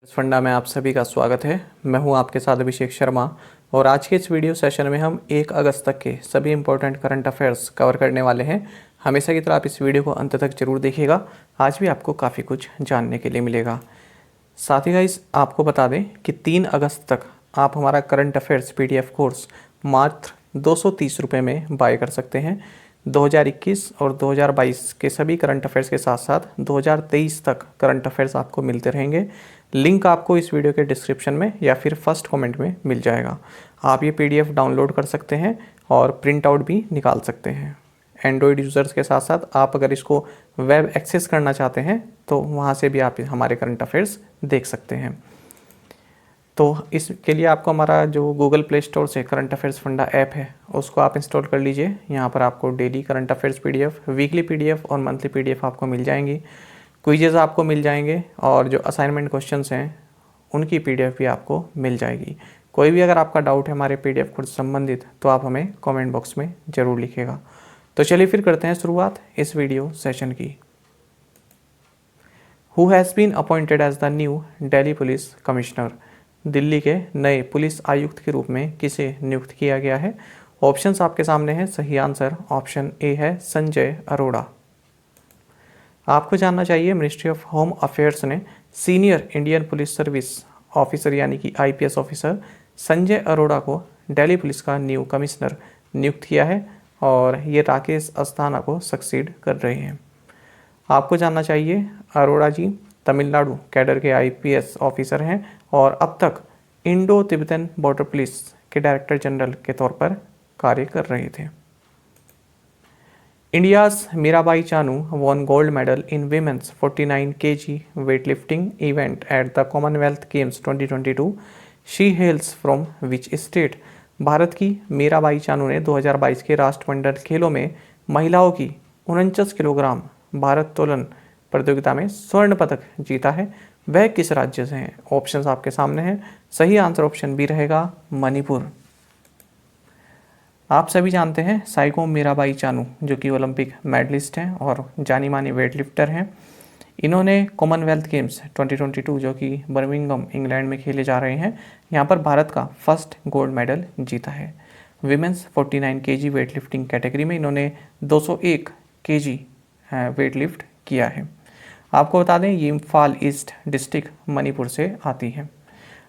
फंडा में आप सभी का स्वागत है। मैं हूं आपके साथ अभिषेक शर्मा और आज के इस वीडियो सेशन में हम 1 अगस्त तक के सभी इंपॉर्टेंट करंट अफेयर्स कवर करने वाले हैं। हमेशा की तरह आप इस वीडियो को अंत तक जरूर देखिएगा। आज भी आपको काफ़ी कुछ जानने के लिए मिलेगा। साथ ही गाइस आपको बता दें कि 3 अगस्त तक आप हमारा करंट अफेयर्स PDF कोर्स मात्र 230 रुपये में बाय कर सकते हैं। 2021 और 2022 के सभी करंट अफेयर्स के साथ साथ 2023 तक करंट अफेयर्स आपको मिलते रहेंगे। लिंक आपको इस वीडियो के डिस्क्रिप्शन में या फिर फर्स्ट कमेंट में मिल जाएगा। आप ये PDF डाउनलोड कर सकते हैं और प्रिंट आउट भी निकाल सकते हैं। एंड्रॉयड यूज़र्स के साथ साथ आप अगर इसको वेब एक्सेस करना चाहते हैं तो वहाँ से भी आप हमारे करंट अफेयर्स देख सकते हैं। तो इसके लिए आपको हमारा जो गूगल प्ले स्टोर से करंट अफेयर्स फंडा ऐप है उसको आप इंस्टॉल कर लीजिए। यहाँ पर आपको daily current affairs PDF, weekly PDF और मंथली PDF आपको मिल जाएंगी। क्विजेज़ आपको मिल जाएंगे और जो असाइनमेंट क्वेश्चंस हैं उनकी PDF भी आपको मिल जाएगी। कोई भी अगर आपका डाउट है हमारे PDF कोर्स संबंधित तो आप हमें कमेंट बॉक्स में ज़रूर लिखिएगा। तो चलिए फिर करते हैं शुरुआत इस वीडियो सेशन की। Who has been appointed as the New Delhi police commissioner? Delhi के नए पुलिस आयुक्त के रूप में किसे नियुक्त किया गया है? ऑप्शंस आपके सामने हैं। सही आंसर ऑप्शन ए है संजय अरोड़ा। आपको जानना चाहिए मिनिस्ट्री ऑफ होम अफेयर्स ने senior Indian police service officer यानी कि IPS ऑफिसर संजय अरोड़ा को दिल्ली पुलिस का न्यू कमिश्नर नियुक्त किया है और ये राकेश अस्थाना को सक्सीड कर रहे हैं। आपको जानना चाहिए अरोड़ा जी तमिलनाडु कैडर के IPS ऑफिसर हैं और अब तक इंडो तिब्बतन बॉर्डर पुलिस के डायरेक्टर जनरल के तौर पर कार्य कर रहे थे। India's Mirabai Chanu won gold medal in women's 49 kg weightlifting event at the Commonwealth Games 2022. She hails from which state? Bharat की मीराबाई चानू ने 2022 के राष्ट्रमंडल खेलों में महिलाओं की 49 किलोग्राम भारोत्तोलन प्रतियोगिता में स्वर्ण पदक जीता है। वह किस राज्य से हैं? ऑप्शंस आपके सामने हैं। सही आंसर ऑप्शन बी रहेगा मणिपुर। आप सभी जानते हैं साइको मीराबाई चानू जो कि ओलंपिक मेडलिस्ट हैं और जानी मानी वेट लिफ्टर हैं। इन्होंने कॉमनवेल्थ गेम्स 2022 जो कि बर्मिंघम इंग्लैंड में खेले जा रहे हैं यहाँ पर भारत का फर्स्ट गोल्ड मेडल जीता है। Women's 49 kg weight lifting category में इन्होंने 201 kg वेट लिफ्ट किया है। आपको बता दें ये इम्फाल ईस्ट डिस्ट्रिक्ट मणिपुर से आती है।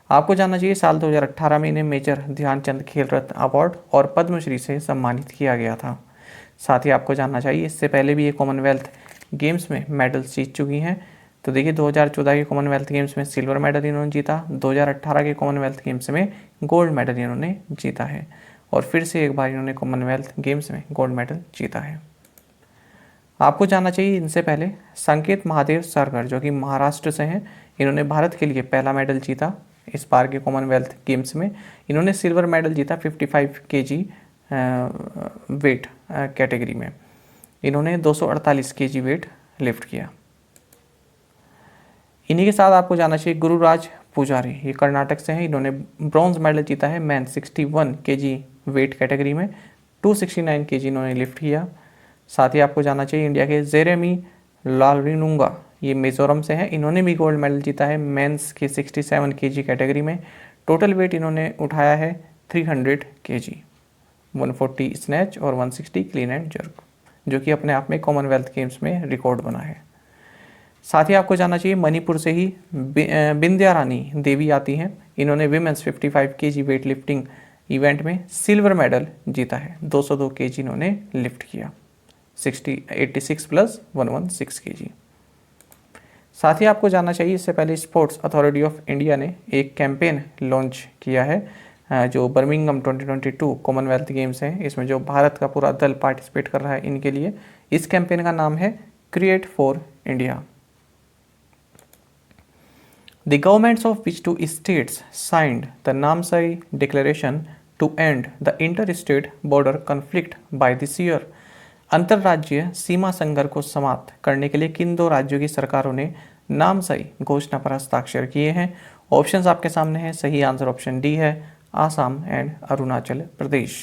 आपको जानना चाहिए साल 2018 में इन्हें मेजर ध्यानचंद खेल रत्न अवार्ड और पद्मश्री से सम्मानित किया गया था। साथ ही आपको जानना चाहिए इससे पहले भी ये कॉमनवेल्थ गेम्स में मेडल्स जीत चुकी हैं। तो देखिए 2014 के कॉमनवेल्थ गेम्स में सिल्वर मेडल इन्होंने जीता, 2018 के कॉमनवेल्थ गेम्स में गोल्ड मेडल इन्होंने जीता है और फिर से एक बार इन्होंने कॉमनवेल्थ गेम्स में गोल्ड मेडल जीता है। आपको जानना चाहिए इनसे पहले संकेत महादेव सरगर जो कि महाराष्ट्र से हैं, इन्होंने भारत के लिए पहला मेडल जीता। इस बार के कॉमनवेल्थ गेम्स में इन्होंने सिल्वर मेडल जीता 55 kg वेट कैटेगरी में। इन्होंने 248 kg वेट लिफ्ट किया। इन्हीं के साथ आपको जानना चाहिए गुरुराज पुजारी, ये कर्नाटक से हैं, इन्होंने ब्रॉन्ज मेडल जीता है मैन 61 kg वेट कैटेगरी में। 269 kg इन्होंने लिफ्ट किया। साथ ही आपको जानना चाहिए इंडिया के जेरेमी लालरिनुंगा, ये मिजोरम से हैं, इन्होंने भी गोल्ड मेडल जीता है मेंस के 67 kg कैटेगरी में। टोटल वेट इन्होंने उठाया है 300 kg, 140 स्नैच और 160 क्लीन एंड जर्क, जो कि अपने आप में कॉमनवेल्थ गेम्स में रिकॉर्ड बना है। साथ ही आपको जानना चाहिए मणिपुर से ही बिंद्या रानी देवी आती हैं, इन्होंने women's 55 kg weight lifting event में सिल्वर मेडल जीता है। 202 kg इन्होंने लिफ्ट किया, 86 प्लस 116 kg। साथ ही आपको जानना चाहिए इससे पहले स्पोर्ट्स अथॉरिटी ऑफ इंडिया ने एक कैंपेन लॉन्च किया है जो बर्मिंघम 2022 कॉमनवेल्थ गेम्स हैं, इसमें जो भारत का पूरा दल पार्टिसिपेट कर रहा है इनके लिए। इस कैंपेन का नाम है create for India. The governments of which two states signed the Namsai declaration to end the inter state border conflict by this year? अंतर्राज्यीय सीमा संघर्ष को समाप्त करने के लिए किन 2 राज्यों की सरकारों ने नामसाई घोषणा पर हस्ताक्षर किए हैं? ऑप्शंस आपके सामने हैं। सही आंसर ऑप्शन डी है आसाम एंड अरुणाचल प्रदेश।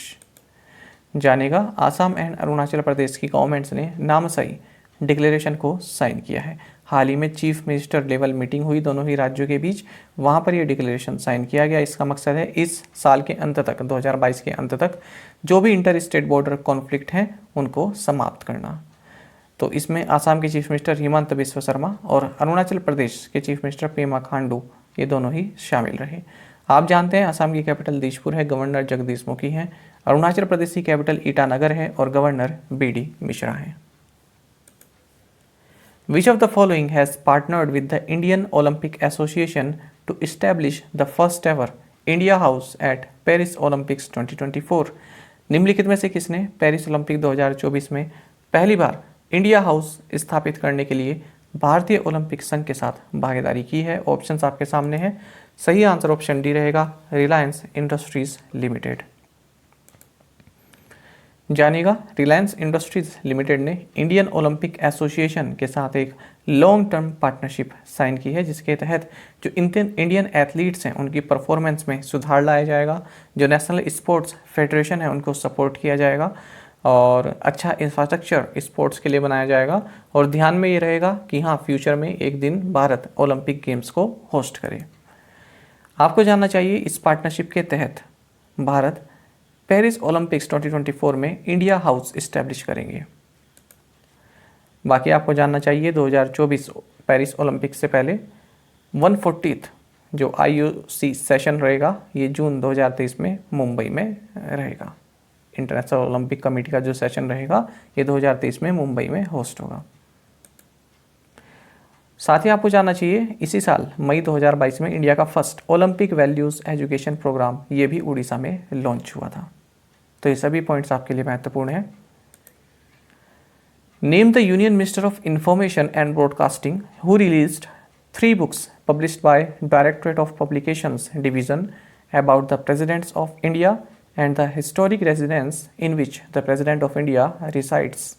जानेगा आसाम एंड अरुणाचल प्रदेश की गवर्नमेंट्स ने नामसाई डिक्लेरेशन को साइन किया है। हाल ही में चीफ मिनिस्टर लेवल मीटिंग हुई दोनों ही राज्यों के बीच, वहाँ पर ये डिक्लेरेशन साइन किया गया। इसका मकसद है इस साल के अंत तक, 2022 के अंत तक जो भी इंटर स्टेट बॉर्डर कॉन्फ्लिक्ट हैं उनको समाप्त करना। तो इसमें आसाम के चीफ मिनिस्टर हिमंत बिस्वा शर्मा और अरुणाचल प्रदेश के चीफ मिनिस्टर पेमा खांडू ये दोनों ही शामिल रहे। आप जानते हैं असम की कैपिटल दिसपुर है, गवर्नर जगदीश मुखी हैं। अरुणाचल प्रदेश की कैपिटल ईटानगर है और गवर्नर बीडी मिश्रा हैं। Which of the following has partnered with the Indian Olympic Association to establish the first ever India House at Paris Olympics 2024? निम्नलिखित में से किसने पेरिस ओलंपिक 2024 में पहली बार इंडिया हाउस स्थापित करने के लिए भारतीय ओलंपिक संघ के साथ भागीदारी की है? ऑप्शंस आपके सामने हैं। सही आंसर ऑप्शन डी रहेगा, रिलायंस इंडस्ट्रीज लिमिटेड। जानिएगा, रिलायंस इंडस्ट्रीज लिमिटेड ने इंडियन ओलंपिक एसोसिएशन के साथ एक लॉन्ग टर्म पार्टनरशिप साइन की है, जिसके तहत जो इंडियन एथलीट्स हैं उनकी परफॉर्मेंस में सुधार लाया जाएगा, जो नेशनल स्पोर्ट्स फेडरेशन है उनको सपोर्ट किया जाएगा और अच्छा इंफ्रास्ट्रक्चर स्पोर्ट्स के लिए बनाया जाएगा। और ध्यान में ये रहेगा कि हाँ, फ्यूचर में एक दिन भारत ओलंपिक गेम्स को होस्ट करे। आपको जानना चाहिए इस पार्टनरशिप के तहत भारत पेरिस ओलंपिक्स 2024 में इंडिया हाउस इस्टेब्लिश करेंगे। बाकी आपको जानना चाहिए 2024 पेरिस ओलंपिक्स से पहले 140th जो IOC सेशन रहेगा ये जून 2023 में मुंबई में रहेगा। इंटरनेशनल ओलंपिक कमेटी का जो सेशन रहेगा ये 2023 में मुंबई में होस्ट होगा। साथ ही आपको जानना चाहिए इसी साल मई 2022 में इंडिया का first Olympic values education programme ये भी उड़ीसा में लॉन्च हुआ था। तो ये सभी पॉइंट्स आपके लिए महत्वपूर्ण हैं। Name the union minister of information and broadcasting who released 3 books published by directorate of publications division about the presidents of India and the historic residence in which the president of India resides.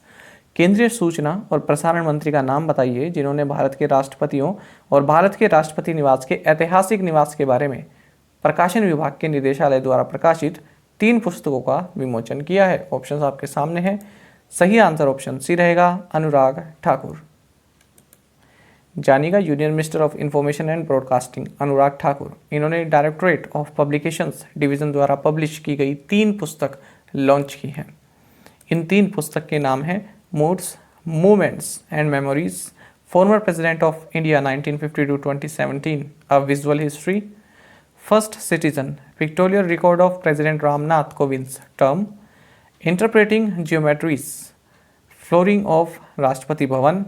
केंद्रीय सूचना और प्रसारण मंत्री का नाम बताइए जिन्होंने भारत के राष्ट्रपतियों और भारत के राष्ट्रपति निवास के ऐतिहासिक निवास के बारे में प्रकाशन विभाग के निदेशालय द्वारा प्रकाशित 3 पुस्तकों का विमोचन किया है। ऑप्शंस आपके सामने हैं। सही आंसर ऑप्शन सी रहेगा, अनुराग ठाकुर। जानिएगा, union minister of information and broadcasting Anurag Thakur, इन्होंने डायरेक्टरेट ऑफ पब्लिकेशंस डिवीजन द्वारा पब्लिश की गई 3 पुस्तक लॉन्च की हैं। इन 3 पुस्तक के नाम हैं moods, movements and memories, former president of India 1950 to 2017, a visual history, first citizen, pictorial record of president Ramnath Kovind's term, interpreting geometries, flooring of Rashtrapati Bhavan.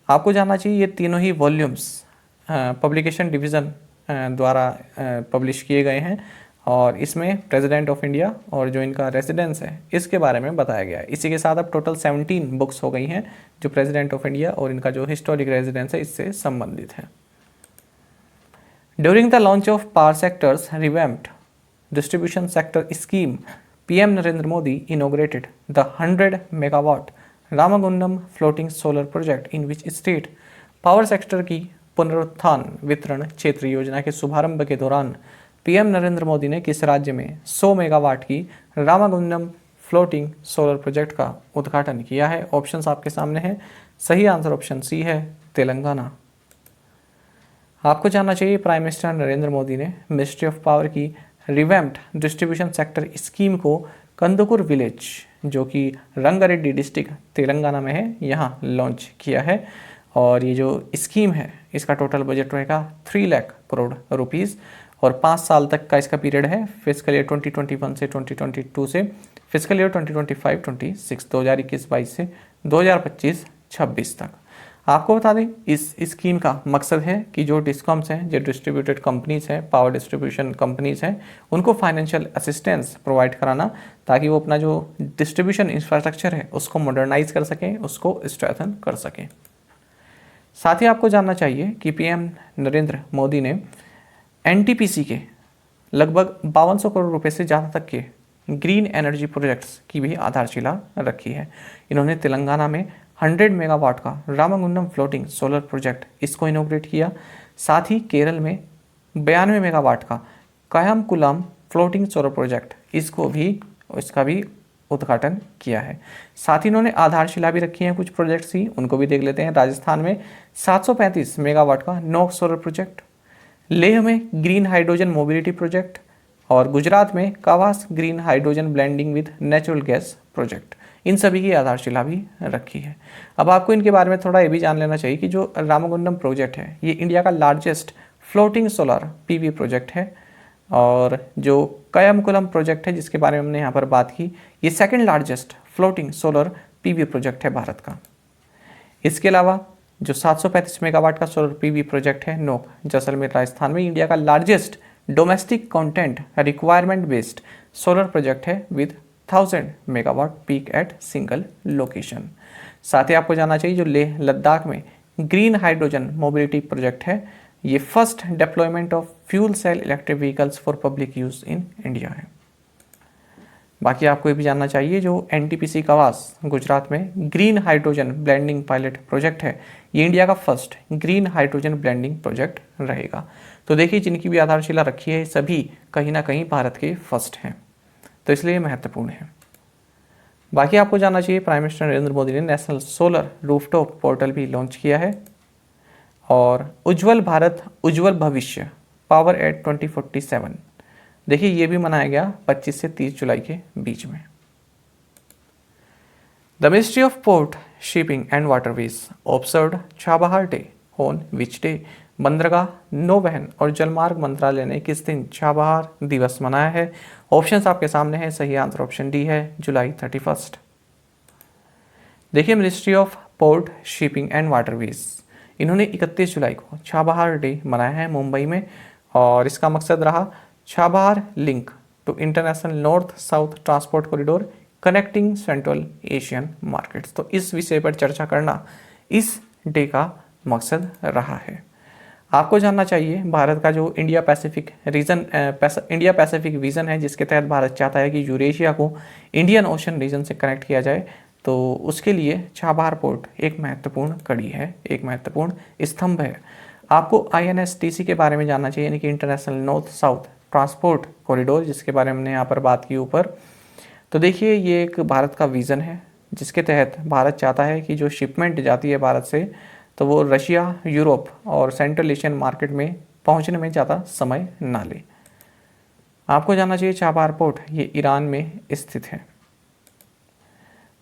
आपको जानना चाहिए ये तीनों ही वॉल्यूम्स पब्लिकेशन डिवीज़न द्वारा पब्लिश किए गए हैं और इसमें प्रेसिडेंट ऑफ इंडिया और जो इनका रेजिडेंस है इसके बारे में बताया गया है। इसी के साथ अब टोटल 17 बुक्स हो गई हैं जो प्रेसिडेंट ऑफ इंडिया और इनका जो हिस्टोरिक रेजिडेंस है इससे संबंधित है। During the launch of power sectors revamped distribution sector scheme, PM Narendra Modi inaugurated the 100 megawatt Ramagundam floating solar project in which state. Power sector की पुनरुत्थान वितरण क्षेत्र योजना के शुभारंभ के दौरान PM नरेंद्र मोदी ने किस राज्य में 100 मेगावाट की रामागुंडम फ्लोटिंग सोलर प्रोजेक्ट का उद्घाटन किया है? ऑप्शंस आपके सामने हैं। सही आंसर ऑप्शन सी है, तेलंगाना। आपको जानना चाहिए प्राइम मिनिस्टर नरेंद्र मोदी ने मिनिस्ट्री ऑफ पावर की रिवैम्प्ड डिस्ट्रीब्यूशन सेक्टर स्कीम को कंदुकुर विलेज जो कि रंगारेड्डी डिस्ट्रिक्ट तेलंगाना में है यहाँ लॉन्च किया है। और ये जो स्कीम है इसका टोटल बजट रहेगा 3 लाख करोड़ रुपीज़ और 5 साल तक का इसका पीरियड है। फिजिकल ईयर 2021 से 2022 से फिजिकल ईयर 2025-26 2021-22 से 2025-26 तक। आपको बता दें इस स्कीम का मकसद है कि जो डिस्कॉम्स हैं, जो डिस्ट्रीब्यूटेड कंपनीज हैं, पावर डिस्ट्रीब्यूशन कंपनीज हैं, उनको फाइनेंशियल असिस्टेंस प्रोवाइड कराना ताकि वो अपना जो डिस्ट्रीब्यूशन इंफ्रास्ट्रक्चर है उसको मॉडर्नाइज कर सकें, उसको स्ट्रेंथन कर सकें। साथ ही आपको जानना चाहिए कि PM नरेंद्र मोदी ने NTPC के लगभग 5200 करोड़ रुपए से ज़्यादा तक के ग्रीन एनर्जी प्रोजेक्ट्स की भी आधारशिला रखी है। इन्होंने तेलंगाना में 100 मेगावाट का रामागुंडम फ्लोटिंग सोलर प्रोजेक्ट इसको इनोग्रेट किया। साथ ही केरल में 92 मेगावाट का कायमकुलम फ्लोटिंग सोलर प्रोजेक्ट इसका भी उद्घाटन किया है। साथ ही इन्होंने आधारशिला भी रखी है कुछ प्रोजेक्ट्स की, उनको भी देख लेते हैं। राजस्थान में 735 मेगावाट का नोक सोलर प्रोजेक्ट, लेह में ग्रीन हाइड्रोजन मोबिलिटी प्रोजेक्ट और गुजरात में Kawas green hydrogen blending with natural gas project. इन सभी की आधारशिला भी रखी है। अब आपको इनके बारे में थोड़ा ये भी जान लेना चाहिए कि जो रामागुंडम प्रोजेक्ट है ये इंडिया का largest floating solar PV project है, और जो कयमकुलम प्रोजेक्ट है जिसके बारे में हमने यहाँ पर बात की, ये second largest floating solar PV project है भारत का। इसके अलावा जो 735 मेगावाट का सोलर पीवी प्रोजेक्ट है नोक जैसलमेर राजस्थान में, इंडिया का largest domestic content requirement based solar project है with 1000 megawatt peak at single location. साथ ही आपको जानना चाहिए जो लेह लद्दाख में ग्रीन हाइड्रोजन मोबिलिटी प्रोजेक्ट है, ये first deployment of fuel cell electric vehicles for public use in India है। बाकी आपको ये भी जानना चाहिए जो एनटीपीसी कावास गुजरात में green hydrogen blending pilot project है, ये इंडिया का first green hydrogen blending project रहेगा। तो देखिए जिनकी भी आधारशिला रखी है सभी कहीं ना कहीं भारत के फर्स्ट हैं, तो इसलिए महत्वपूर्ण है। बाकी आपको जानना चाहिए प्राइम मिनिस्टर नरेंद्र मोदी ने नेशनल सोलर रूफटॉप पोर्टल भी लॉन्च किया है, और उज्जवल भारत उज्जवल भविष्य पावर एट 2047 देखिए ये भी मनाया गया 25 से 30 जुलाई के बीच में। The ministry of port shipping and waterways observed Chabahar day on which day, बंदरगाह नौवहन और जलमार्ग मंत्रालय ने किस दिन चाबहार दिवस मनाया है। ऑप्शंस आपके सामने है, सही आंसर ऑप्शन डी है, जुलाई 31। देखिए ministry of port shipping and waterways इन्होंने 31 जुलाई को चाबहार डे मनाया है मुंबई में, और इसका मकसद रहा Chabahar link to international north south transport corridor connecting central Asian markets. तो इस विषय पर चर्चा करना इस डे का मकसद रहा है। आपको जानना चाहिए भारत का जो इंडिया पैसिफिक विजन है, जिसके तहत भारत चाहता है कि यूरेशिया को इंडियन ओशन रीजन से कनेक्ट किया जाए, तो उसके लिए चाबहार पोर्ट एक महत्वपूर्ण कड़ी है, एक महत्वपूर्ण स्तंभ है। आपको INSTC के बारे में जानना चाहिए, यानी कि international north south transport corridor, जिसके बारे में हमने यहाँ पर बात की ऊपर। तो देखिए ये एक भारत का विज़न है जिसके तहत भारत चाहता है कि जो शिपमेंट जाती है भारत से, तो वो रशिया, यूरोप और सेंट्रल एशियन मार्केट में पहुँचने में ज़्यादा समय ना ले। आपको जानना चाहिए चाबहार पोर्ट ये ईरान में स्थित है।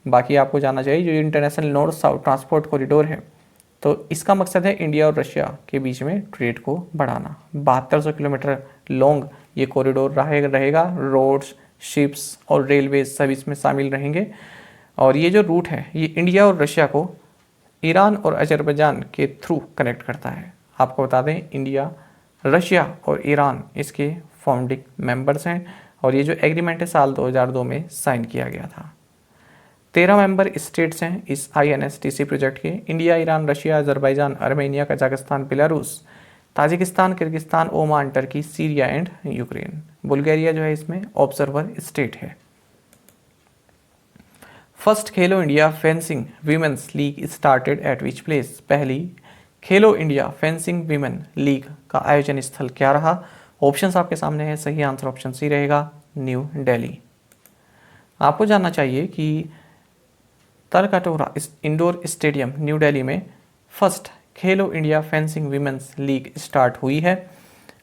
बाकी आपको जानना चाहिए जो international north south transport corridor है, तो इसका मकसद है इंडिया और रशिया के बीच में ट्रेड को बढ़ाना। 7200 किलोमीटर लॉन्ग ये कॉरिडोर रहेगा। रोड्स, शिप्स और रेलवे सभी इसमें शामिल रहेंगे, और ये जो रूट है ये इंडिया और रशिया को ईरान और अजरबैजान के थ्रू कनेक्ट करता है। आपको बता दें इंडिया, रशिया और ईरान इसके फाउंडिंग मेंबर्स हैं, और ये जो एग्रीमेंट है साल 2002 में साइन किया गया था। 13 मेंबर स्टेट्स हैं इस INSTC प्रोजेक्ट के, India, Iran, Russia, Azerbaijan, Armenia, Kazakhstan, Belarus, Tajikistan, Kyrgyzstan, Oman, Turkey, Syria and Ukraine. Bulgaria जो है इसमें ऑब्जर्वर स्टेट है। First Khelo India fencing women's league started at which place, पहली खेलो इंडिया फेंसिंग वीमेन लीग का आयोजन स्थल क्या रहा। ऑप्शंस आपके सामने है, सही आंसर ऑप्शन सी रहेगा, न्यू दिल्ली। आपको जानना चाहिए कि Talkatora indoor stadium new Delhi में first Khelo India fencing women's league start हुई है,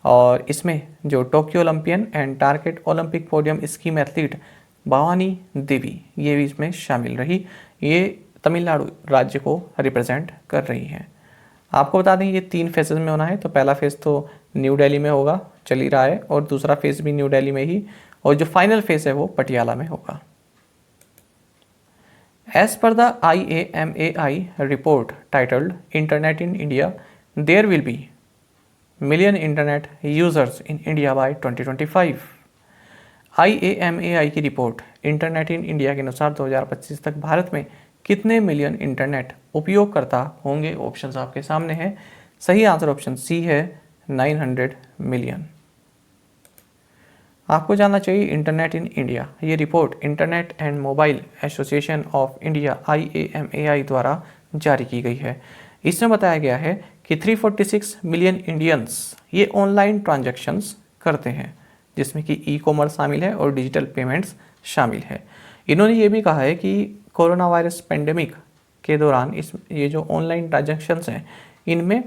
और इसमें जो Tokyo Olympian and target Olympic podium scheme athlete Bhavani Devi ये भी इसमें शामिल रही। ये तमिलनाडु राज्य को रिप्रेजेंट कर रही हैं। आपको बता दें ये 3 फेजेज में होना है, तो पहला फेज़ तो न्यू दिल्ली में होगा, चल ही रहा है, और दूसरा फेज़ भी न्यू दिल्ली में ही, और जो फाइनल फेज़ है वो पटियाला में होगा। As per the IAMAI report titled Internet in India, there will be million internet users in India by 2025। IAMAI की रिपोर्ट इंटरनेट इन इंडिया के अनुसार 2025 तक भारत में कितने मिलियन इंटरनेट उपयोगकर्ता होंगे। ऑप्शंस आपके सामने हैं, सही आंसर ऑप्शन सी है, 900 मिलियन। आपको जानना चाहिए इंटरनेट इन इंडिया ये report internet and mobile association of India IAMAI द्वारा जारी की गई है। इसमें बताया गया है कि 346 मिलियन इंडियंस ये ऑनलाइन ट्रांजैक्शंस करते हैं, जिसमें कि ई-कॉमर्स शामिल है और डिजिटल पेमेंट्स शामिल है। इन्होंने ये भी कहा है कि कोरोना वायरस पेंडेमिक के दौरान ये जो ऑनलाइन ट्रांजैक्शंस हैं इनमें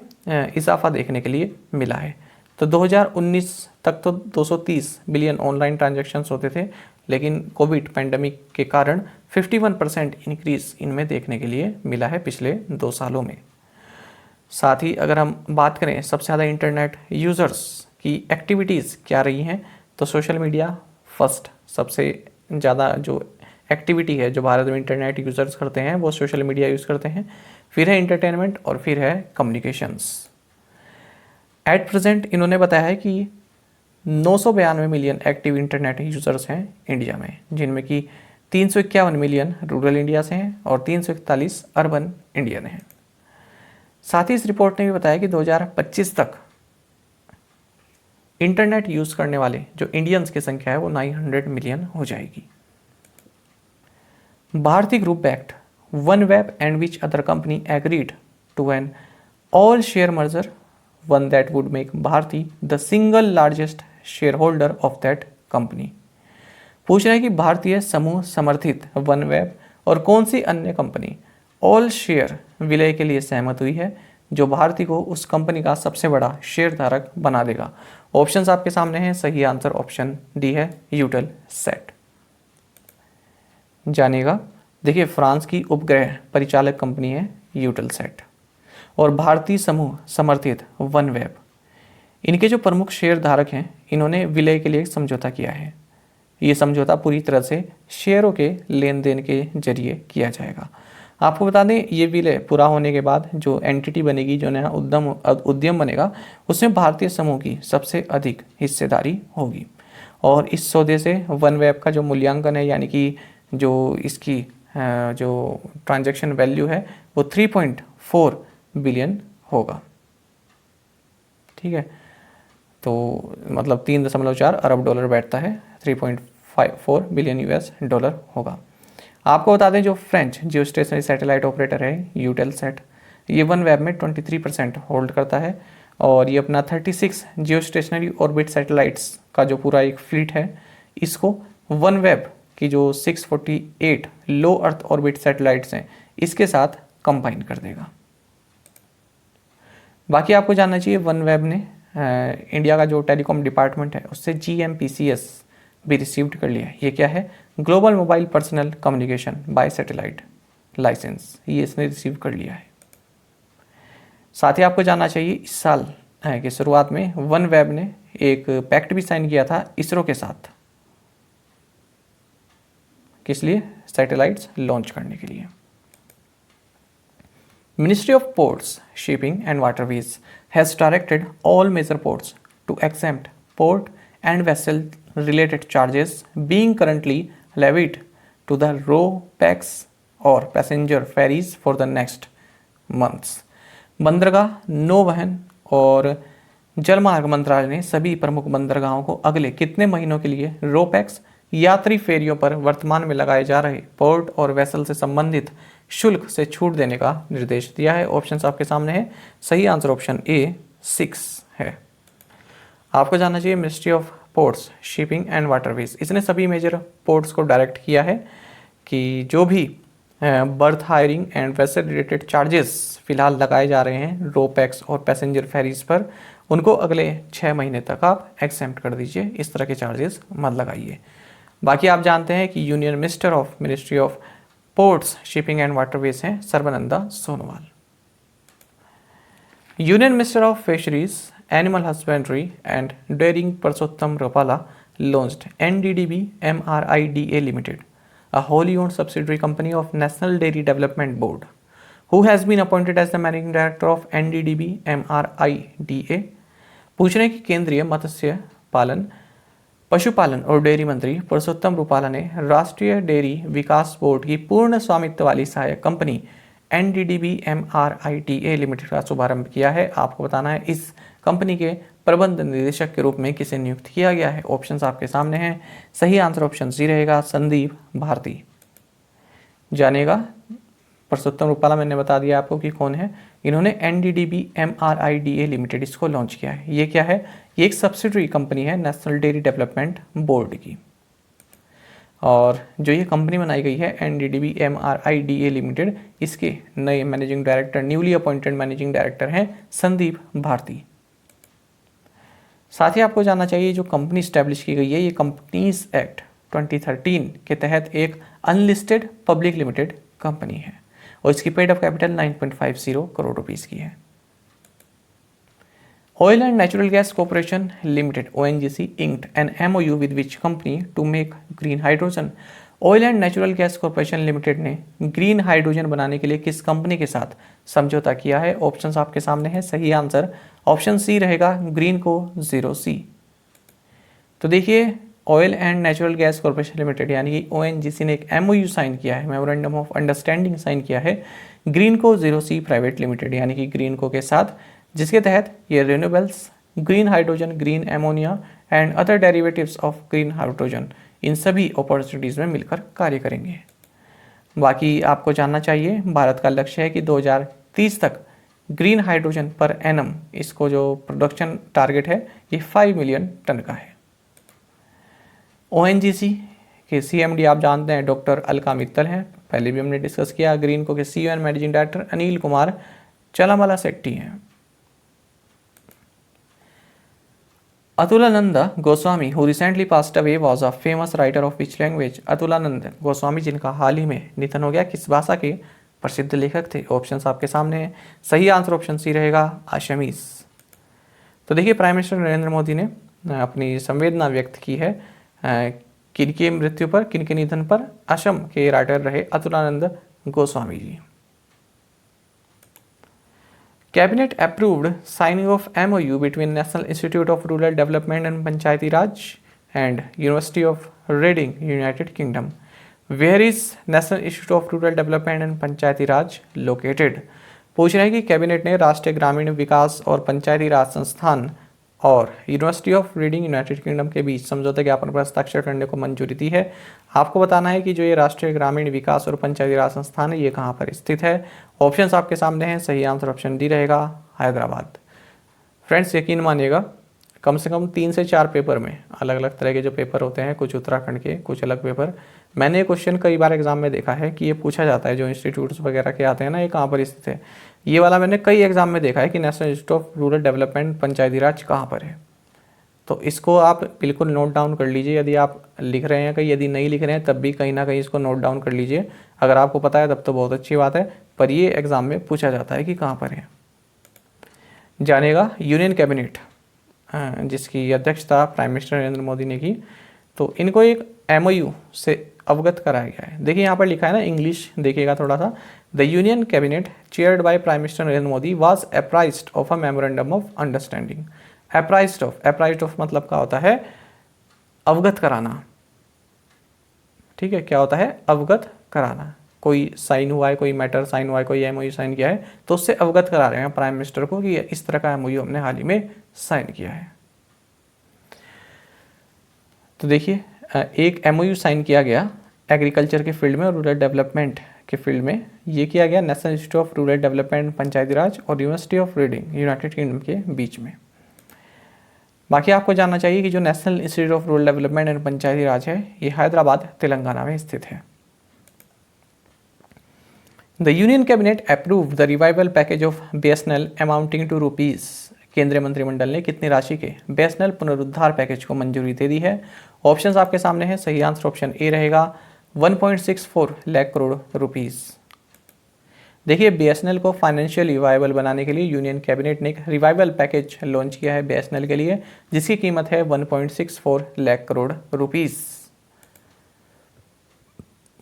इजाफा देखने के लिए मिला है। तो 2019 तक तो 230 बिलियन ऑनलाइन ट्रांजैक्शंस होते थे, लेकिन कोविड पेंडेमिक के कारण 51% इंक्रीज इनमें देखने के लिए मिला है पिछले 2 सालों में। साथ ही अगर हम बात करें सबसे ज़्यादा इंटरनेट यूज़र्स की एक्टिविटीज़ क्या रही हैं, तो सोशल मीडिया फर्स्ट सबसे ज़्यादा जो एक्टिविटी है जो भारत में इंटरनेट यूज़र्स करते हैं वो सोशल मीडिया यूज़ करते हैं, फिर है इंटरटेनमेंट और फिर है कम्युनिकेशंस। एट प्रेजेंट इन्होंने बताया है कि 992 मिलियन एक्टिव इंटरनेट यूज़र्स हैं इंडिया में, जिनमें कि 351 मिलियन रूरल इंडिया से हैं और 341 अर्बन इंडियन हैं। साथ ही इस रिपोर्ट ने भी बताया कि 2025 तक इंटरनेट यूज़ करने वाले जो इंडियंस की संख्या है वो 900 मिलियन हो जाएगी। Bharti group backed OneWeb and which other company agreed to an all-share merger, one that would make Bharti the single largest shareholder of that company। पूछ रहा है कि भारतीय समूह समर्थित OneWeb और कौन सी अन्य कंपनी ऑल शेयर विलय के लिए सहमत हुई है जो भारती को उस कंपनी का सबसे बड़ा शेयर धारक बना देगा। ऑप्शंस आपके सामने हैं, सही आंसर ऑप्शन डी है यूटेल सेट। जानिएगा, देखिए फ्रांस की उपग्रह परिचालक कंपनी है यूटेल सेट और भारतीय समूह समर्थित OneWeb, इनके जो प्रमुख शेयर धारक हैं इन्होंने विलय के लिए एक समझौता किया है। ये समझौता पूरी तरह से शेयरों के लेन देन के जरिए किया जाएगा। आपको बता दें ये विलय पूरा होने के बाद जो एंटिटी बनेगी, जो नया उद्यम बनेगा, उसमें भारतीय समूह की सबसे अधिक हिस्सेदारी होगी और इस सौदे से OneWeb का जो मूल्यांकन है, यानी कि जो इसकी जो ट्रांजैक्शन वैल्यू है वो 3.4 बिलियन होगा। ठीक है, तो मतलब 3.4 अरब डॉलर बैठता है, 3.4 बिलियन US डॉलर होगा। आपको बता दें जो फ्रेंच जियो स्टेशनरी सैटेलाइट ऑपरेटर है यूटेलसेट, ये OneWeb में 23% होल्ड करता है और ये अपना 36 जियो स्टेशनरी ऑर्बिट सैटेलाइट्स का जो पूरा एक फ्लीट है इसको OneWeb की जो 648 लो अर्थ ऑर्बिट सैटेलाइट्स हैं इसके साथ कंबाइन कर देगा। बाकी आपको जानना चाहिए OneWeb ने इंडिया का जो टेलीकॉम डिपार्टमेंट है उससे GMPCS भी रिसीव्ड कर लिया है। ये क्या है? Global mobile personal communication by satellite licence, ये इसने रिसीव कर लिया है। साथ ही आपको जानना चाहिए इस साल की शुरुआत में OneWeb ने एक पैक्ट भी साइन किया था इसरो के साथ। किस लिए? सैटेलाइट्स लॉन्च करने के लिए। Ministry of Ports, Shipping and Waterways has directed all major ports to exempt port and vessel related charges being currently levied to the RoPax or passenger ferries for the next months। बंदरगाह, नौवहन और जलमार्ग मंत्रालय ने सभी प्रमुख बंदरगाहों को अगले कितने महीनों के लिए RoPax यात्री फेरियों पर वर्तमान में लगाए जा रहे पोर्ट और वेसल से संबंधित शुल्क से छूट देने का निर्देश दिया है। ऑप्शंस आपके सामने है, सही आंसर ऑप्शन ए 6 है। आपको जानना चाहिए ministry of ports, shipping and waterways, इसने सभी मेजर पोर्ट्स को डायरेक्ट किया है कि जो भी birth hiring and vessel related charges फिलहाल लगाए जा रहे हैं RoPax और पैसेंजर फेरीज पर, उनको अगले 6 महीने तक आप एक्सेम्प्ट कर दीजिए, इस तरह के चार्जेस मत लगाइए। बाकी आप जानते हैं कि union minister of ministry of ports, shipping and waterways हैं Sarbananda Sonowal. Union minister of fisheries, animal husbandry and dairying Parshottam Rupala launched NDDB MRIDA Limited, a wholly owned subsidiary company of National Dairy Development Board, who has been appointed as the managing director of NDDB MRIDA। पूछ रहे हैं कि केंद्रीय मत्स्य पालन, पशुपालन और dairy मंत्री परसोत्तम रुपाला ने राष्ट्रीय डेयरी विकास बोर्ड की पूर्ण स्वामित्व वाली सहायक कंपनी NDDB MRIDA लिमिटेड का शुभारंभ किया है। आपको बताना है इस कंपनी के प्रबंध निदेशक के रूप में किसे नियुक्त किया गया है। ऑप्शंस आपके सामने हैं, सही आंसर ऑप्शन सी रहेगा, संदीप भारती। जानेगा, परसोत्तम रुपाला मैंने बता दिया आपको कि कौन है। इन्होंने NDDB MRIDA लिमिटेड इसको लॉन्च किया है। ये क्या है? ये एक सब्सिडरी कंपनी है नेशनल डेयरी डेवलपमेंट बोर्ड की। और जो ये कंपनी बनाई गई है NDDB MRIDA लिमिटेड, इसके नए managing director, newly appointed managing director हैं संदीप भारती। साथ ही आपको जानना चाहिए जो कंपनी स्टैब्लिश की गई है, ये कंपनीज एक्ट 2013 के तहत एक अनलिस्टेड पब्लिक लिमिटेड कंपनी है और इसकी paid up capital 9.50 crore rupees की है। Oil and Natural Gas Corporation Limited (ONGC) inked an MOU with which company to make green hydrogen? Oil and natural gas corporation limited ने green hydrogen बनाने के लिए किस कंपनी के साथ समझौता किया है? ऑप्शंस आपके सामने है। सही आंसर ऑप्शन सी रहेगा, ग्रीन को 0C। तो देखिए, oil and natural gas corporation limited यानी कि ONGC ने एक MOU साइन किया है, मेमोरेंडम ऑफ अंडरस्टैंडिंग साइन किया है ग्रीन को 0C प्राइवेट लिमिटेड यानी कि ग्रीन को के साथ, जिसके तहत ये renewables, green hydrogen, green ammonia and other derivatives of green hydrogen, इन सभी अपॉर्चुनिटीज़ में मिलकर कार्य करेंगे। बाकी आपको जानना चाहिए, भारत का लक्ष्य है कि 2030 तक ग्रीन हाइड्रोजन पर एनम, इसको जो प्रोडक्शन टारगेट है ये 5 मिलियन टन का है। ONGC के CMD आप जानते हैं डॉक्टर अलका मित्तल हैं, पहले भी हमने डिस्कस किया। ग्रीन को के CEO and managing director Anil Kumar Chalamalasetty हैं। Atulananda Goswami, who recently passed away, was a famous writer of which language? Atulanand Goswami जिनका हाल ही में निधन हो गया, किस भाषा के प्रसिद्ध लेखक थे? ऑप्शंस आपके सामने हैं। सही आंसर ऑप्शन सी रहेगा, असमीज। तो देखिए, प्राइम मिनिस्टर नरेंद्र मोदी ने अपनी संवेदना व्यक्त की है किनकी मृत्यु पर, किनके निधन पर? असम के राइटर रहे Atulanand Goswami ji. Cabinet approved signing of MOU between National Institute of Rural Development and Panchayati Raj and University of Reading, United Kingdom. Where is National Institute of Rural Development and Panchayati Raj located? पूछ रहे हैं कि cabinet ने राष्ट्रीय ग्रामीण विकास और पंचायती राज संस्थान और university of Reading United Kingdom के बीच समझौता ज्ञापन पर हस्ताक्षर करने को मंजूरी दी है। आपको बताना है कि जो ये राष्ट्रीय ग्रामीण विकास और पंचायती राज संस्थान है ये कहाँ पर स्थित है। ऑप्शंस आपके सामने हैं। सही आंसर ऑप्शन डी रहेगा, हैदराबाद। फ्रेंड्स, यकीन मानिएगा, कम से कम 3 से 4 पेपर में अलग अलग तरह के जो पेपर होते हैं, कुछ उत्तराखंड के, कुछ अलग पेपर, मैंने ये क्वेश्चन कई बार एग्जाम में देखा है कि ये पूछा जाता है, जो इंस्टीट्यूट्स वगैरह के आते हैं ना, ये कहाँ पर स्थित है। ये वाला मैंने कई एग्जाम में देखा है कि national institute of rural development Panchayati Raj कहाँ पर है। तो इसको आप बिल्कुल नोट डाउन कर लीजिए, यदि आप लिख रहे हैं, कहीं यदि नहीं लिख रहे हैं तब भी कहीं ना कहीं इसको नोट डाउन कर लीजिए। अगर आपको पता है तब तो बहुत अच्छी बात है, पर ये एग्जाम में पूछा जाता है कि कहाँ पर है। जानेगा, यूनियन कैबिनेट जिसकी अध्यक्षता प्राइम मिनिस्टर नरेंद्र मोदी ने की, तो इनको एक MOU से अवगत कराया गया है। देखिए यहाँ पर लिखा है ना, इंग्लिश देखिएगा थोड़ा सा। The union cabinet chaired by prime minister Narendra Modi was apprised of a memorandum of understanding. Apprised of मतलब क्या होता है? अवगत कराना। ठीक है, क्या होता है? अवगत कराना। कोई साइन हुआ है, कोई मैटर साइन हुआ है, कोई MOU साइन किया है, तो उससे अवगत करा रहे हैं प्राइम मिनिस्टर को कि इस तरह का MOU हमने हाल ही में साइन किया है। तो देखिए, एक MOU साइन किया गया एग्रीकल्चर के फील्ड में और रूरल डेवलपमेंट के फील्ड में। ये किया गया national institute of rural development Panchayati Raj और university of Reading United Kingdom के बीच में। बाकी आपको जानना चाहिए कि जो national institute of rural development and Panchayati Raj है ये हैदराबाद, तेलंगाना में स्थित है। The union cabinet approved the revival package of BSNL amounting to rupees. केंद्रीय मंत्रिमंडल ने कितनी राशि के BSNL पुनरुद्धार पैकेज को मंजूरी दे दी है? ऑप्शंस आपके सामने हैं। सही आंसर ऑप्शन ए रहेगा, 1.64 लाख करोड़ रुपीज़। देखिए, BSNL को फाइनेंशियल रिवाइवल बनाने के लिए यूनियन कैबिनेट ने एक रिवाइवल पैकेज लॉन्च किया है BSNL के लिए, जिसकी कीमत है 1.64 लाख करोड़ रुपीज़।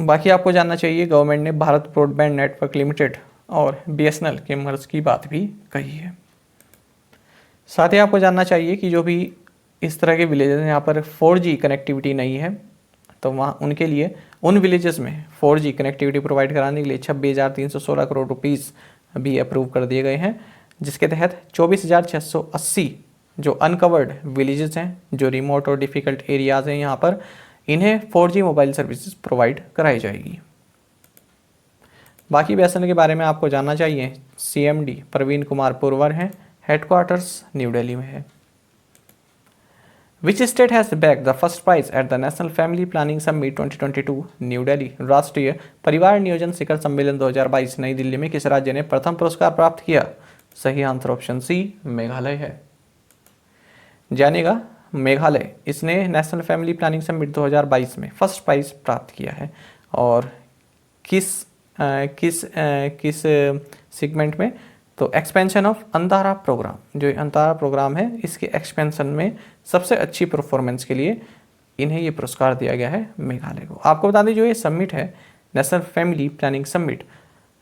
बाकी आपको जानना चाहिए, गवर्नमेंट ने भारत ब्रॉडबैंड नेटवर्क लिमिटेड और BSNL के मर्ज की बात भी कही है। साथ ही आपको जानना चाहिए कि जो भी इस तरह के विलेजेस हैं यहाँ पर 4G कनेक्टिविटी नहीं है, तो वहाँ उनके लिए, उन विलेजेस में 4G कनेक्टिविटी प्रोवाइड कराने के लिए 26,316 करोड़ रुपीज़ भी अप्रूव कर दिए गए हैं, जिसके तहत 24,680 जो अनकवर्ड विलेजेस हैं, जो रिमोट और डिफ़िकल्ट एरियाज़ हैं, यहाँ पर इन्हें 4G मोबाइल सर्विसेज प्रोवाइड कराई जाएगी। बाकी BSNL के बारे में आपको जानना चाहिए, CMD प्रवीण कुमार पुरवर हैं, हेडक्वार्टर्स न्यू दिल्ली में है। Which state has back the first prize at the national family planning summit 2022 New Delhi. राष्ट्रीय परिवार नियोजन शिखर सम्मेलन 2022 नई दिल्ली में किस राज्य ने प्रथम पुरस्कार प्राप्त किया? सही आंसर ऑप्शन सी मेघालय है। जानिएगा मेघालय, इसने नेशनल फैमिली प्लानिंग समिट 2022 में फर्स्ट प्राइज प्राप्त किया है। और किस सेगमेंट में? तो एक्सपेंशन ऑफ अंतारा प्रोग्राम, जो अंतारा प्रोग्राम है इसके एक्सपेंशन में सबसे अच्छी परफॉर्मेंस के लिए इन्हें ये पुरस्कार दिया गया है मेघालय को। आपको बता दें जो ये समिट है नेशनल फैमिली प्लानिंग समिट,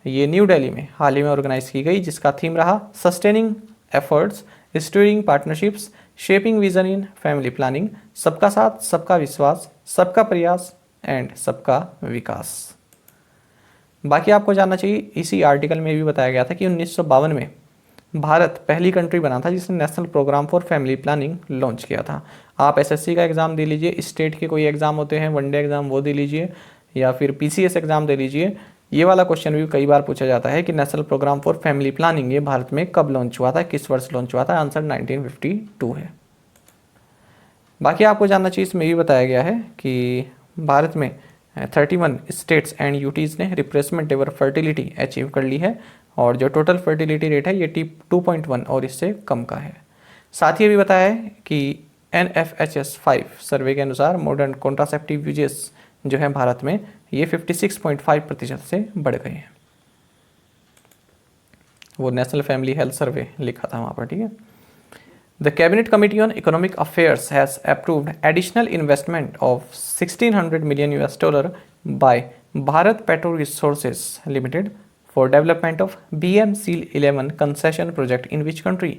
ये न्यू दिल्ली में हाल ही में ऑर्गेनाइज की गई, जिसका थीम रहा sustaining efforts, steering partnerships, shaping vision in family planning, सबका साथ, सबका विश्वास, सबका प्रयास एंड सबका विकास। बाकी आपको जानना चाहिए, इसी आर्टिकल में भी बताया गया था कि 1952 में भारत पहली कंट्री बना था जिसने national programme for family planning launch किया था। आप एसएससी का एग्ज़ाम दे लीजिए, स्टेट के कोई एग्ज़ाम होते हैं, वनडे एग्ज़ाम, वो दे लीजिए, या फिर पीसीएस एग्ज़ाम दे लीजिए। ये वाला क्वेश्चन भी कई बार पूछा जाता है कि national programme for family planning ये भारत में कब लॉन्च हुआ था, किस वर्ष लॉन्च हुआ था? आंसर 1952 है। बाकी आपको जानना चाहिए, इसमें भी बताया गया है कि भारत में 31 स्टेट्स एंड यूटीज़ ने रिप्लेसमेंट एवर फर्टिलिटी अचीव कर ली है, और जो टोटल फर्टिलिटी रेट है ये 2.1 और इससे कम का है। साथ ही ये भी बताया है कि NFHS 5 सर्वे के अनुसार मॉडर्न कॉन्ट्रासेप्टिव यूजेस जो है भारत में ये 56.5% से बढ़ गए हैं। वो नेशनल फैमिली हेल्थ सर्वे लिखा था वहाँ पर, ठीक है। The Cabinet Committee on Economic Affairs has approved additional investment of $1,600 million by Bharat Petro Resources Limited for development of BM-SEAL-11 concession project in which country?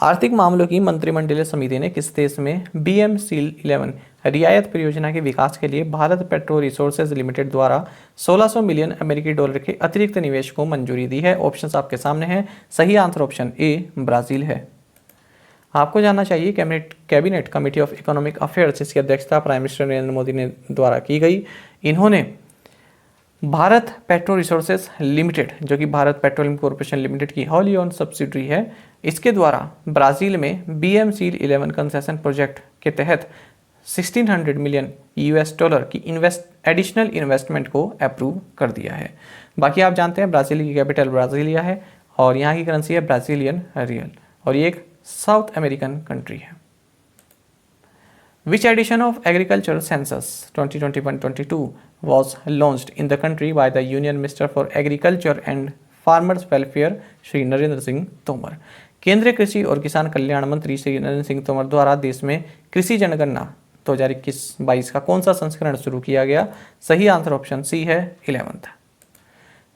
आर्थिक मामलों की मंत्रिमंडलीय समिति ने किस देश में BM-SEAL-11 रियायत परियोजना के विकास के लिए भारत पेट्रो रिसोर्सेज लिमिटेड द्वारा 1600 मिलियन अमेरिकी डॉलर के अतिरिक्त निवेश को मंजूरी दी है? ऑप्शंस आपके सामने हैं। सही आंसर ऑप्शन ए ब्राज़ील है। आपको जानना चाहिए cabinet committee of economic affairs, इसकी अध्यक्षता प्राइम मिनिस्टर नरेंद्र मोदी ने द्वारा की गई। इन्होंने भारत पेट्रो रिसोर्सेज लिमिटेड, जो कि भारत पेट्रोलियम कॉर्पोरेशन लिमिटेड की होली ओन सब्सिडरी है, इसके द्वारा ब्राज़ील में BM-SEAL-11 कंसेशन प्रोजेक्ट के तहत $1,600 मिलियन की एडिशनल इन्वेस्टमेंट को अप्रूव कर दिया है। बाकी आप जानते हैं ब्राज़ील की कैपिटल ब्राज़ीलिया है और यहाँ की करेंसी है ब्राज़ीलियन रियल, और ये एक साउथ अमेरिकन कंट्री है। Which edition of Agriculture Census 2021-22 was launched in the country by the Union Minister for Agriculture and Farmers Welfare Shri Narendra Singh Tomar? केंद्रीय कृषि और किसान कल्याण मंत्री श्री नरेंद्र सिंह तोमर द्वारा देश में कृषि जनगणना 2021-22 का कौन सा संस्करण शुरू किया गया? सही आंसर ऑप्शन सी है 11th।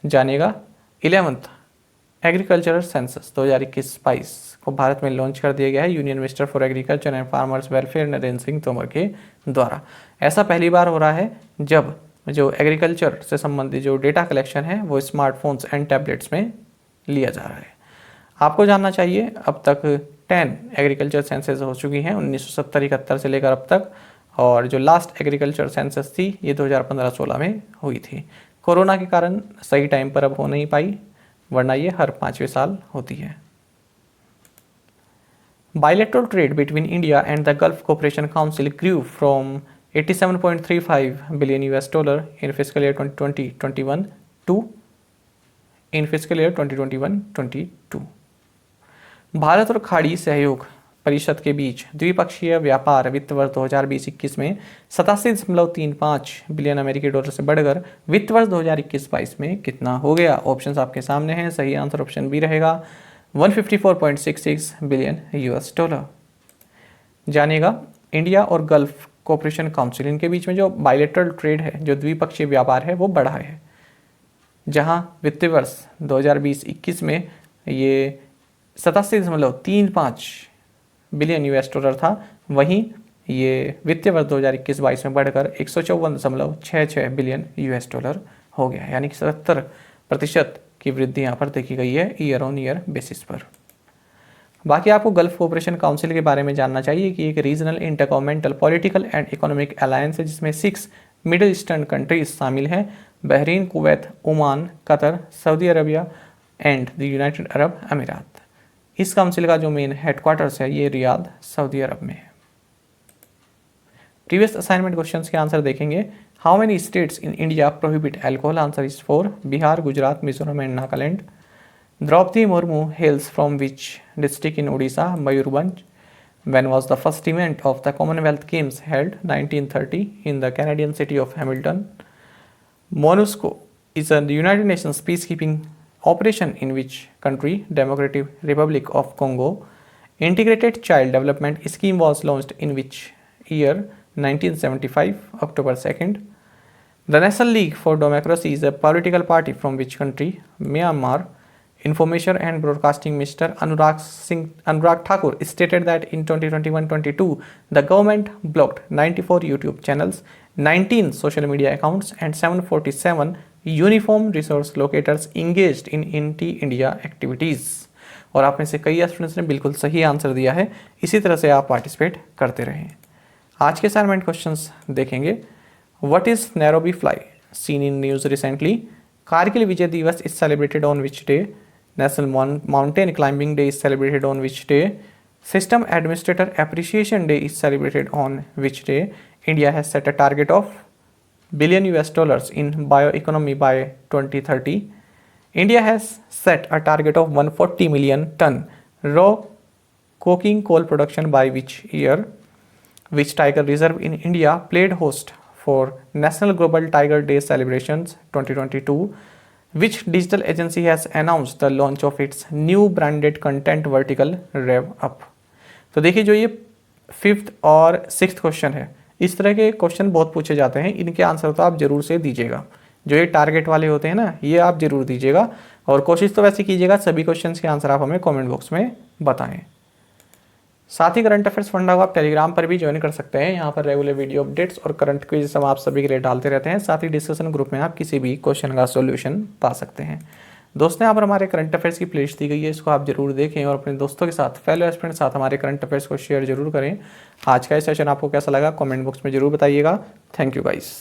जानिएगा 11th एग्रीकल्चरल सेंसस 2021-22 को भारत में लॉन्च कर दिया गया है union minister for agriculture and farmers welfare Narendra Singh Tomar के द्वारा। ऐसा पहली बार हो रहा है जब जो एग्रीकल्चर से संबंधित जो डेटा कलेक्शन है वो स्मार्टफोन्स एंड टैबलेट्स में लिया जा रहा है। आपको जानना चाहिए अब तक 10 एग्रीकल्चर सेंसस हो चुकी हैं 1970-71 से लेकर अब तक, और जो लास्ट एग्रीकल्चर सेंसस थी ये 2015-16 में हुई थी। कोरोना के कारण सही टाइम पर अब हो नहीं पाई, वरना ये हर 5वें साल होती है। Bilateral trade between India and the Gulf Cooperation Council grew from $87.35 billion in fiscal year 2020-21 to in fiscal year 2021-22। Bharat और खाड़ी सहयोग परिषद के बीच द्विपक्षीय व्यापार वित्त वर्ष 2020-21 में 87.35 बिलियन अमेरिकी डॉलर से बढ़कर वित्त वर्ष 2021-22 में कितना हो गया? ऑप्शंस आपके सामने हैं। सही आंसर ऑप्शन बी रहेगा 154.66 बिलियन। जानिएगा इंडिया और गल्फ कोऑपरेशन काउंसिल इनके बीच में जो बायलैटरल ट्रेड है, जो द्विपक्षीय व्यापार है, वो बढ़ा है। जहां वित्तीय वर्ष 2020-21 में ये 87.35 बिलियन था, वहीं ये वित्तीय वर्ष 2021-22 में बढ़कर 154.66 बिलियन हो गया, यानी कि 70% की वृद्धि यहाँ पर देखी गई है ईयर ऑन ईयर बेसिस पर। बाकी आपको गल्फ कोऑपरेशन काउंसिल के बारे में जानना चाहिए कि एक regional intergovernmental political and economic alliance है जिसमें 6 मिडिल ईस्टर्न कंट्रीज शामिल हैं: Bahrain, Kuwait, Oman, Qatar, Saudi Arabia and the United Arab अमीरात। इस काउंसिल का जो मेन हेडक्वार्टर्स है ये रियाद, सऊदी अरब में है। प्रीवियस असाइनमेंट क्वेश्चंस के आंसर देखेंगे। How many states in India prohibit alcohol? Answer is 4, Bihar, Gujarat, Mizoram and Nagaland. Draupadi Murmu hails from which district in Odisha? Mayurbhanj. When was the first event of the Commonwealth Games held? 1930 in the Canadian city of Hamilton. MONUSCO is a United Nations peacekeeping operation in which country? Democratic Republic of Congo. Integrated Child Development Scheme was launched in which year? 1975, October 2nd. The National League for Democracy is a political party from which country? Myanmar. Information and Broadcasting Minister Anurag Thakur stated that in 2021-22 the government blocked 94 YouTube channels, 19 social media accounts and 747 uniform resource locators engaged in anti-India activities। और आप में से कई students ने बिल्कुल सही answer दिया है, इसी तरह से आप पार्टिसिपेट करते रहें। आज के असाइनमेंट क्वेश्चंस देखेंगे। What is Nairobi fly seen in news recently? Kargil Vijay Diwas is celebrated on which day? National Mountain Climbing Day is celebrated on which day? System Administrator Appreciation Day is celebrated on which day? India has set a target of billion US in bioeconomy by 2030. India has set a target of 140 million ton raw coking coal production by which year? Which tiger reserve in India played host for National Global Tiger Day celebrations 2022? Which digital agency has announced the launch of its new branded content vertical RevUp? तो देखिए, जो ये 5th और 6th question है, इस तरह के question बहुत पूछे जाते हैं, इनके आंसर तो आप जरूर से दीजिएगा। जो ये टारगेट वाले होते हैं ना, ये आप जरूर दीजिएगा और कोशिश तो वैसे कीजिएगा सभी क्वेश्चंस के आंसर आप हमें कमेंट बॉक्स में बताएं। साथ ही करंट अफेयर्स फंडा को आप टेलीग्राम पर भी ज्वाइन कर सकते हैं। यहाँ पर रेगुलर वीडियो अपडेट्स और करंट क्विज हम आप सभी के लिए डालते रहते हैं। साथ ही डिस्कशन ग्रुप में आप किसी भी क्वेश्चन का सॉल्यूशन पा सकते हैं। दोस्तों, यहाँ पर हमारे करंट अफेयर्स की प्लेलिस्ट दी गई है, इसको आप जरूर देखें और अपने दोस्तों के साथ, फेलो एस्पिरेंट के साथ हमारे करंट अफेयर्स को शेयर जरूर करें। आज का ये सेशन आपको कैसा लगा कमेंट बॉक्स में जरूर बताइएगा। Thank you guys.